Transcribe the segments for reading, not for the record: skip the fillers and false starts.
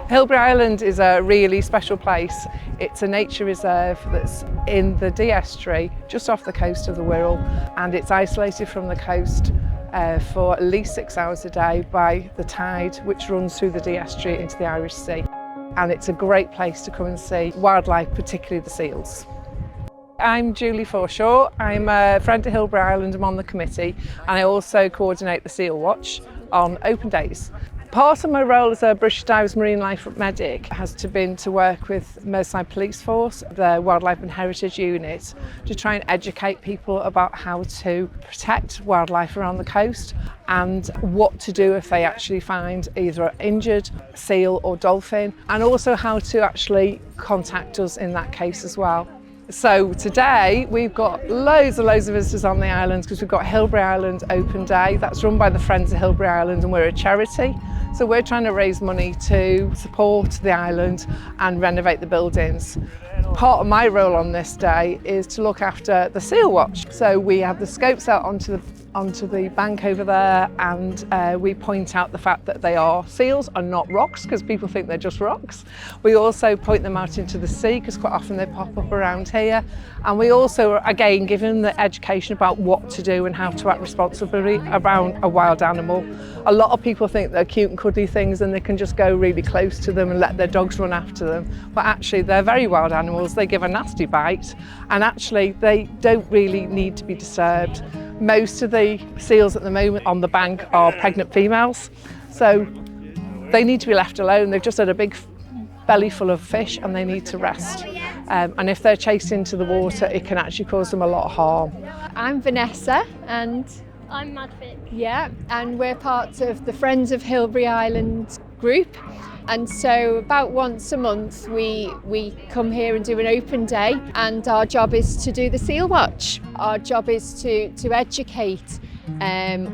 Hilbre Island is a really special place. It's a nature reserve that's in the Dee Estuary, just off the coast of the Wirral, and it's isolated from the coast for at least 6 hours a day by the tide which runs through the Dee Estuary into the Irish Sea. And it's a great place to come and see wildlife, particularly the seals. I'm Julie Forshaw. I'm a friend of Hilbre Island. I'm on the committee, and I also coordinate the Seal Watch on open days. Part of my role as a British Divers Marine Life medic has been to work with Merseyside Police Force, the Wildlife and Heritage Unit, to try and educate people about how to protect wildlife around the coast and what to do if they actually find either an injured seal or dolphin, and also how to actually contact us in that case as well. So today we've got loads of visitors on the island because we've got Hilbre Island Open Day. That's run by the Friends of Hilbre Island, and we're a charity. So we're trying to raise money to support the island and renovate the buildings. Part of my role on this day is to look after the Seal Watch. So we have the scopes out onto the bank over there, and we point out the fact that they are seals and not rocks, because people think they're just rocks. We also point them out into the sea because quite often they pop up around here, and we also again give them the education about what to do and how to act responsibly around a wild animal. A lot of people think they're cute and cuddly things and they can just go really close to them and let their dogs run after them, but actually they're very wild animals. They give a nasty bite, and actually they don't really need to be disturbed. Most of the seals at the moment on the bank are pregnant females, so they need to be left alone. They've just had a big belly full of fish and they need to rest. And if they're chased into the water, it can actually cause them a lot of harm. I'm Vanessa, and I'm Madvic. yeah, and we're part of the Friends of Hilbre Island group. And so about once a month we come here and do an open day, and our job is to do the Seal Watch. Our job is to educate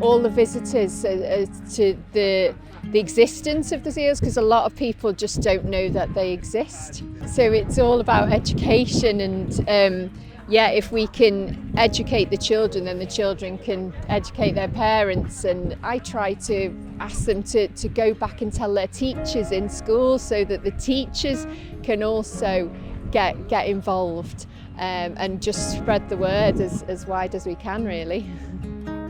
all the visitors to the existence of the seals, because a lot of people just don't know that they exist. So it's all about education, and if we can educate the children, then the children can educate their parents. And I try to ask them to go back and tell their teachers in school, so that the teachers can also get involved and just spread the word as wide as we can, really.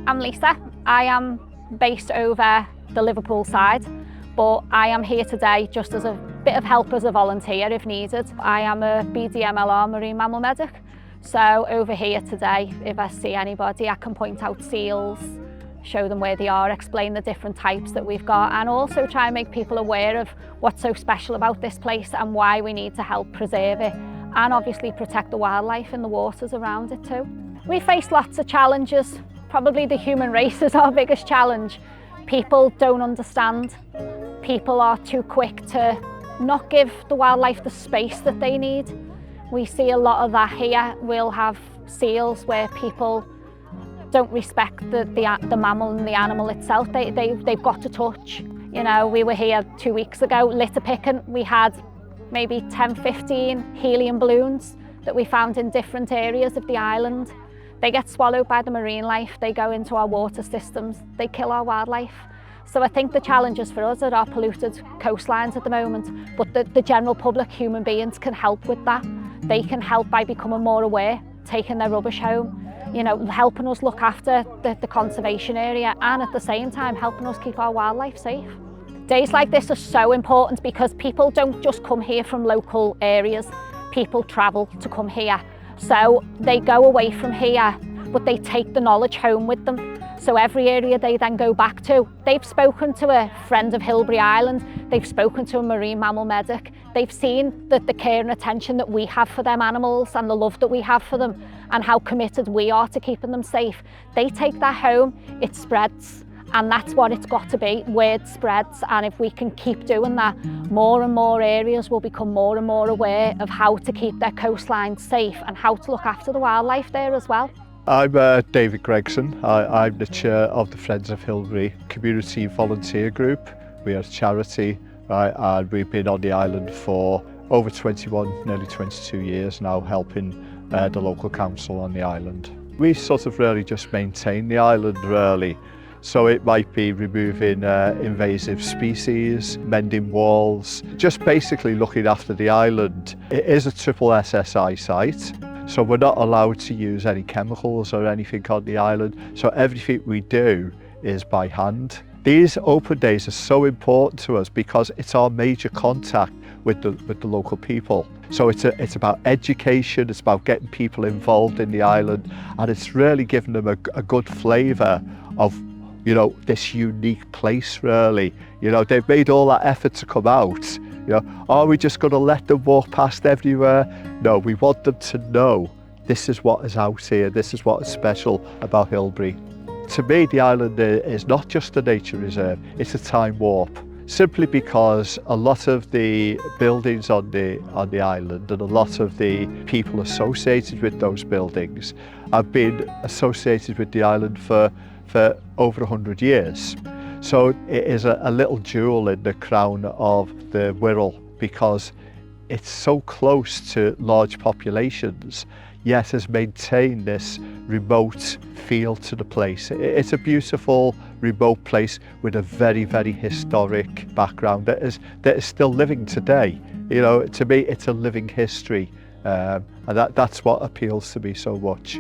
I'm Lisa. I am based over the Liverpool side, but I am here today just as a bit of help as a volunteer if needed. I am a BDMLR marine mammal medic. So over here today, if I see anybody, I can point out seals, show them where they are, explain the different types that we've got, and also try and make people aware of what's so special about this place and why we need to help preserve it, and obviously protect the wildlife in the waters around it too. We face lots of challenges. Probably the human race is our biggest challenge. People don't understand. People are too quick to not give the wildlife the space that they need. We see a lot of that here. We'll have seals where people don't respect the mammal and the animal itself. They've got to touch. You know, we were here 2 weeks ago, litter picking. We had maybe 10, 15 helium balloons that we found in different areas of the island. They get swallowed by the marine life. They go into our water systems. They kill our wildlife. So I think the challenges for us are our polluted coastlines at the moment, but the general public, human beings, can help with that. They can help by becoming more aware, taking their rubbish home, you know, helping us look after the conservation area, and at the same time helping us keep our wildlife safe. Days like this are so important because people don't just come here from local areas. People travel to come here. So they go away from here, but they take the knowledge home with them. So every area they then go back to, they've spoken to a friend of Hilbre Island, they've spoken to a marine mammal medic, they've seen the care and attention that we have for them animals and the love that we have for them and how committed we are to keeping them safe. They take that home, it spreads, and that's what it's got to be. Word spreads, and if we can keep doing that, more and more areas will become more and more aware of how to keep their coastlines safe and how to look after the wildlife there as well. I'm David Gregson. I'm the chair of the Friends of Hilbre Community Volunteer Group. We are a charity, and we've been on the island for over 21, nearly 22 years now, helping the local council on the island. We sort of really just maintain the island really. So it might be removing invasive species, mending walls, just basically looking after the island. It is a triple SSI site, so we're not allowed to use any chemicals or anything on the island. So everything we do is by hand. These open days are so important to us because it's our major contact with the local people. So it's about education, it's about getting people involved in the island, and it's really giving them a good flavour of, you know, this unique place really. You know, they've made all that effort to come out. You know, are we just going to let them walk past everywhere? No, we want them to know this is what is out here, this is what is special about Hilbre. To me, the island is not just a nature reserve, it's a time warp. Simply because a lot of the buildings on the island and a lot of the people associated with those buildings have been associated with the island for over 100 years. So it is a little jewel in the crown of the Wirral because it's so close to large populations, yet has maintained this remote feel to the place. It's a beautiful remote place with a very, very historic background that is still living today. You know, to me, it's a living history, and that's what appeals to me so much.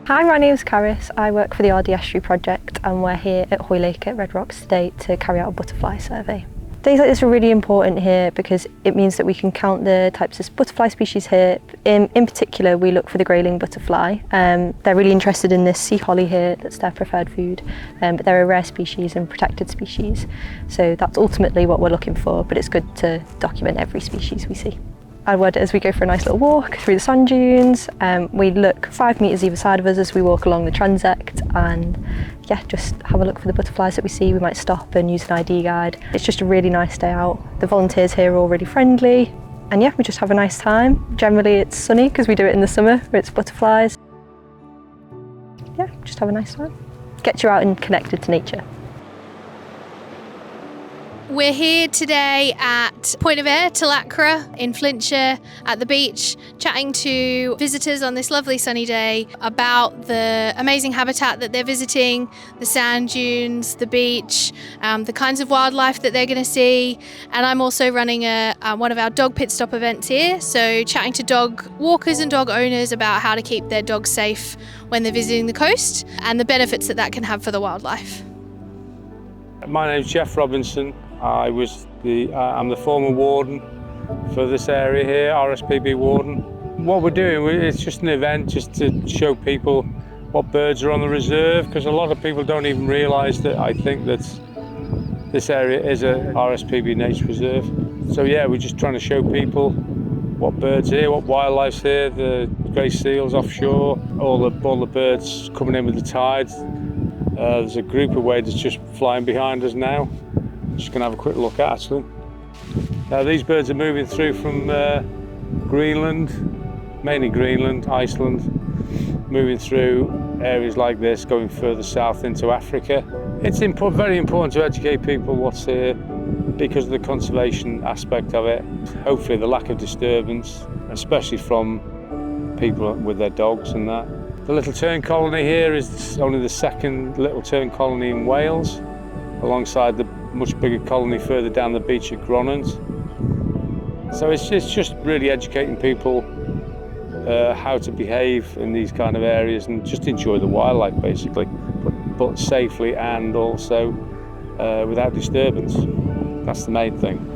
Hi, my name's Caris. I work for the RD Estuary project and we're here at Hoylake at Red Rocks today to carry out a butterfly survey. Days like this are really important here because it means that we can count the types of butterfly species here. In particular, we look for the grayling butterfly. They're really interested in this sea holly here, that's their preferred food, but they're a rare species and protected species. So that's ultimately what we're looking for, but it's good to document every species we see. I would, as we go for a nice little walk through the sand dunes, we look 5 metres either side of us as we walk along the transect, and yeah, just have a look for the butterflies that we see. We might stop and use an ID guide. It's just a really nice day out. The volunteers here are all really friendly, and yeah, we just have a nice time. Generally it's sunny because we do it in the summer where it's butterflies. Yeah, just have a nice time. Get you out and connected to nature. We're here today at Point of Ayre, Tulacra in Flintshire at the beach, chatting to visitors on this lovely sunny day about the amazing habitat that they're visiting, the sand dunes, the beach, the kinds of wildlife that they're going to see. And I'm also running one of our dog pit stop events here, so chatting to dog walkers and dog owners about how to keep their dogs safe when they're visiting the coast and the benefits that can have for the wildlife. My name's Jeff Robinson. I'm the former warden for this area here, RSPB warden. What we're doing, it's just an event just to show people what birds are on the reserve, because a lot of people don't even realise that I think that this area is a RSPB nature reserve. So yeah, we're just trying to show people what birds are here, what wildlife's here, the grey seals offshore, all the birds coming in with the tides. There's a group of waders just flying behind us now. Just going to have a quick look at actually. Now these birds are moving through from Greenland, mainly Greenland, Iceland, moving through areas like this, going further south into Africa. It's very important to educate people what's here because of the conservation aspect of it. Hopefully the lack of disturbance, especially from people with their dogs and that. The little tern colony here is only the second little tern colony in Wales, alongside the much bigger colony further down the beach at Gronant. So it's just really educating people how to behave in these kind of areas and just enjoy the wildlife basically, but safely and also without disturbance. That's the main thing.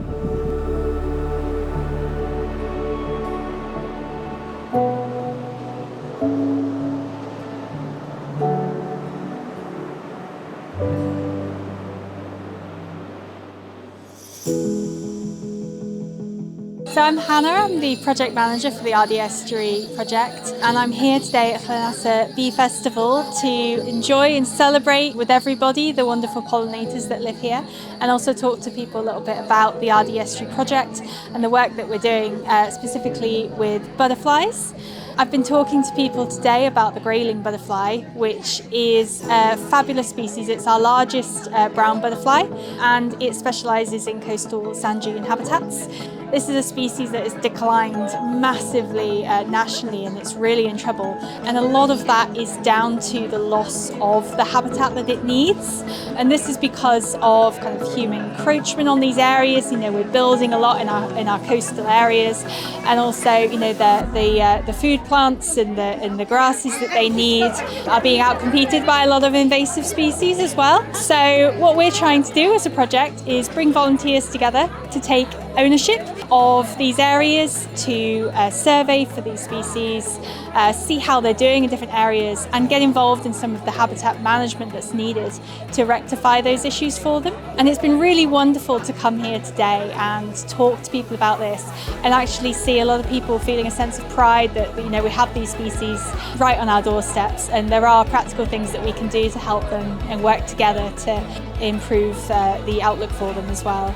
So I'm Hannah, I'm the project manager for the RD Estuary project, and I'm here today at Llanasa Bee Festival to enjoy and celebrate with everybody the wonderful pollinators that live here, and also talk to people a little bit about the RD Estuary project and the work that we're doing specifically with butterflies. I've been talking to people today about the grayling butterfly, which is a fabulous species. It's our largest brown butterfly, and it specialises in coastal sand dune habitats. This is a species that has declined massively nationally, and it's really in trouble. And a lot of that is down to the loss of the habitat that it needs. And this is because of kind of human encroachment on these areas. You know, we're building a lot in our coastal areas, and also, you know, the food plants and the grasses that they need are being outcompeted by a lot of invasive species as well. So what we're trying to do as a project is bring volunteers together to take ownership of these areas, to survey for these species, see how they're doing in different areas, and get involved in some of the habitat management that's needed to rectify those issues for them. And it's been really wonderful to come here today and talk to people about this, and actually see a lot of people feeling a sense of pride that, you know, we have these species right on our doorsteps, and there are practical things that we can do to help them and work together to improve the outlook for them as well.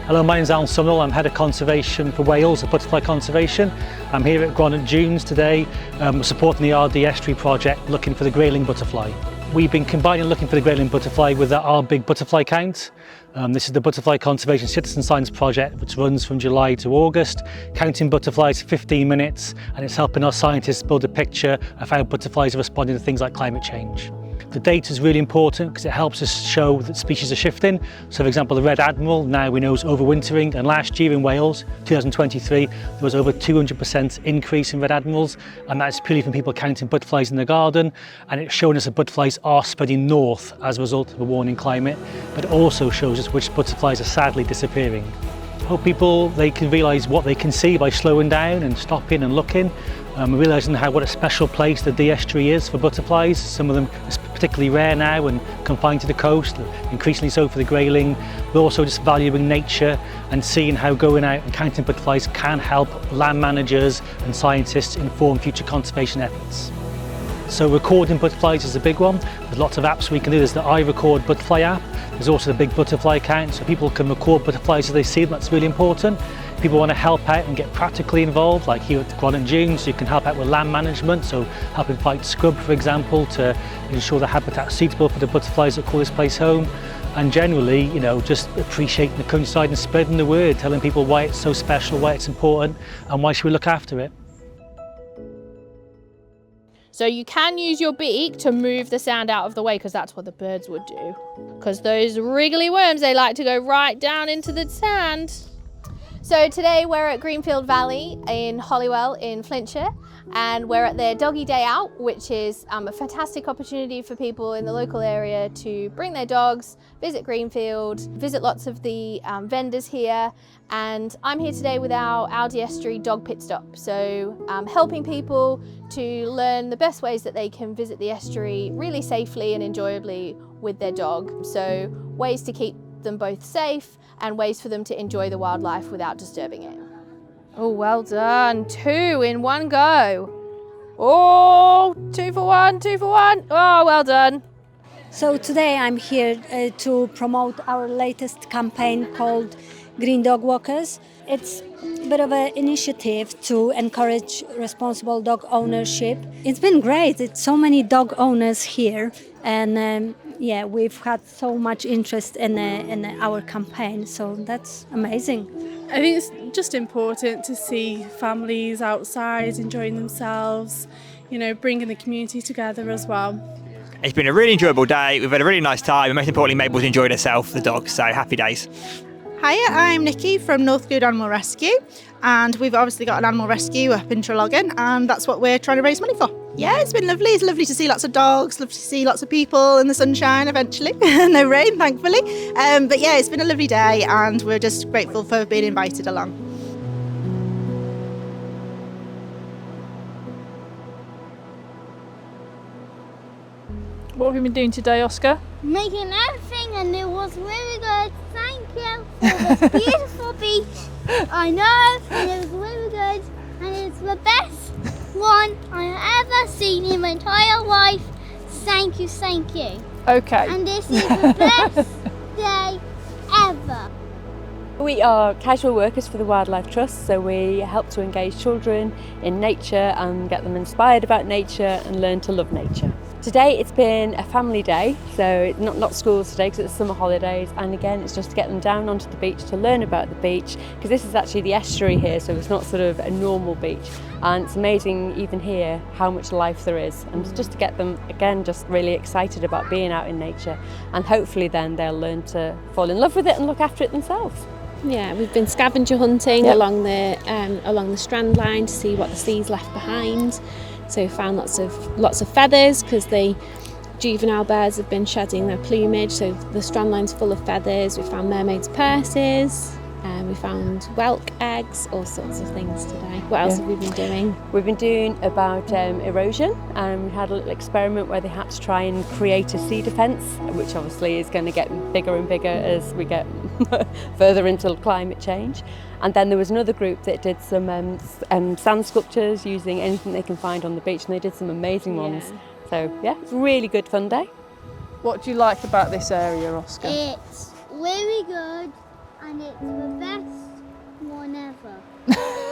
Hello, my name's Alan Sumnall. I'm Head of Conservation for Wales at Butterfly Conservation. I'm here at Gronant Dunes today, supporting the RD Estuary project, looking for the grayling butterfly. We've been combining looking for the grayling butterfly with our big butterfly count. This is the Butterfly Conservation Citizen Science project, which runs from July to August, counting butterflies for 15 minutes, and it's helping our scientists build a picture of how butterflies are responding to things like climate change. The data is really important because it helps us show that species are shifting. So, for example, the red admiral now we know is overwintering, and last year in Wales, 2023, there was over 200% increase in red admirals, and that's purely from people counting butterflies in the garden, and it's showing us that butterflies are spreading north as a result of a warming climate, but it also shows us which butterflies are sadly disappearing. I hope people they can realise what they can see by slowing down and stopping and looking, realising what a special place the Dee Estuary is for butterflies. Some of them are particularly rare now and confined to the coast, increasingly so for the grayling, but also just valuing nature and seeing how going out and counting butterflies can help land managers and scientists inform future conservation efforts. So recording butterflies is a big one. There's lots of apps we can do. There's the iRecord butterfly app. There's also the big butterfly count, so people can record butterflies as they see them. That's really important. People want to help out and get practically involved, like here at Gronant Dunes, you can help out with land management, so helping fight scrub, for example, to ensure the habitat's suitable for the butterflies that call this place home. And generally, you know, just appreciating the countryside and spreading the word, telling people why it's so special, why it's important, and why should we look after it. So you can use your beak to move the sand out of the way, because that's what the birds would do. Because those wriggly worms, they like to go right down into the sand. So today we're at Greenfield Valley in Holywell in Flintshire, and we're at their Doggy Day Out, which is a fantastic opportunity for people in the local area to bring their dogs, visit Greenfield, visit lots of the vendors here. And I'm here today with our RD Estuary Dog Pit Stop, so helping people to learn the best ways that they can visit the estuary really safely and enjoyably with their dog. So ways to keep them both safe and ways for them to enjoy the wildlife without disturbing it. Oh, well done. 2 in one go. Oh, 2 for 1, 2 for 1. Oh, well done. So today I'm here to promote our latest campaign called Green Dog Walkers. It's a bit of an initiative to encourage responsible dog ownership. It's been great. It's so many dog owners here, and yeah, we've had so much interest in our campaign, so that's amazing. I think it's just important to see families outside enjoying themselves, you know, bringing the community together as well. It's been a really enjoyable day. We've had a really nice time, and most importantly, Mabel's enjoyed herself, the dog, so happy days. Hiya, I'm Nikki from North Clwyd Animal Rescue, and we've obviously got an animal rescue up in Treloggan, and that's what we're trying to raise money for. Yeah, it's been lovely. It's lovely to see lots of dogs, lovely to see lots of people in the sunshine eventually. No rain, thankfully. But yeah, it's been a lovely day, and we're just grateful for being invited along. What have you been doing today, Oscar? Making everything, and it was really good. Thank you for this beautiful beach. I know, and it was really good, and it's the best one I've ever seen in my entire life. Thank you, thank you. Okay. And this is the best day ever. We are casual workers for the Wildlife Trust, so we help to engage children in nature and get them inspired about nature and learn to love nature. Today it's been a family day, so it's not schools today because it's summer holidays, and again it's just to get them down onto the beach to learn about the beach, because this is actually the estuary here, so it's not sort of a normal beach, and it's amazing even here how much life there is, and just to get them again just really excited about being out in nature, and hopefully then they'll learn to fall in love with it and look after it themselves. Yeah, we've been scavenger hunting along the strand line to see what the sea's left behind. So we found lots of feathers because the juvenile birds have been shedding their plumage. So the strand line's full of feathers. We found mermaids' purses. We found whelk eggs, all sorts of things today. What else have we been doing? We've been doing about erosion, and we had a little experiment where they had to try and create a sea defence, which obviously is going to get bigger and bigger as we get further into climate change. And then there was another group that did some sand sculptures using anything they can find on the beach, and they did some amazing ones. So yeah, it's a really good fun day. What do you like about this area, Oscar? It's really good, and it's the best one ever.